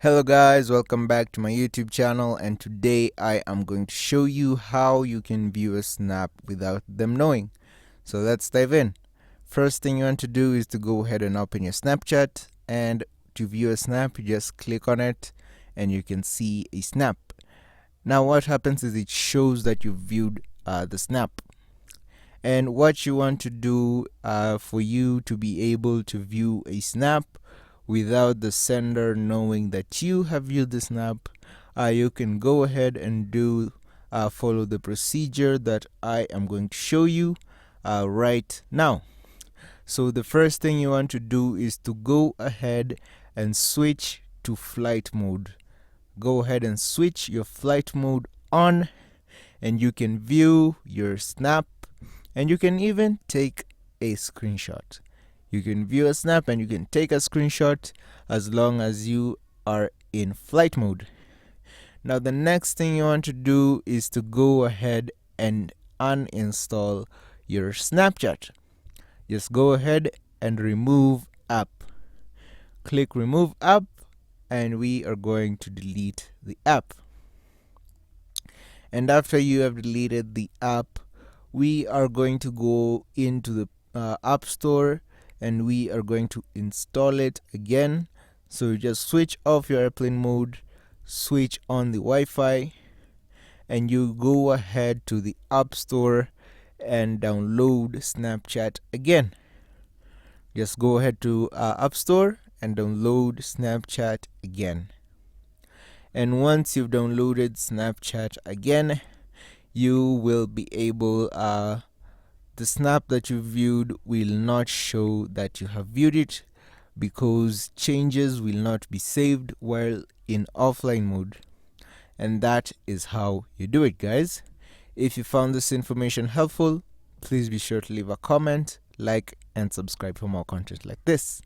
Hello guys, welcome back to my YouTube channel, and today I am going to show you how you can view a snap without them knowing. So let's dive in. First thing you want to do is to go ahead and open your Snapchat, and to view a snap you just click on it and you can see a snap. Now what happens is it shows that you viewed the snap. And what you want to do for you to be able to view a snap without the sender knowing that you have viewed the snap, you can go ahead and follow the procedure that I am going to show you right now. So the first thing you want to do is to go ahead and switch to flight mode. Go ahead and switch your flight mode on, and you can view your snap, and you can even take a screenshot. You can view a snap and you can take a screenshot as long as you are in flight mode. Now the next thing you want to do is to go ahead and uninstall your Snapchat. Just go ahead and remove app. Click remove app and we are going to delete the app. And after you have deleted the app, we are going to go into the App Store and we are going to install it again. So you just switch off your airplane mode, switch on the Wi-Fi, and you go ahead to the App Store and download Snapchat again. Just go ahead to App Store and download Snapchat again. And once you've downloaded Snapchat again, you will be able the snap that you viewed will not show that you have viewed it, because changes will not be saved while in offline mode. And that is how you do it, guys. If you found this information helpful, please be sure to leave a comment, like, and subscribe for more content like this.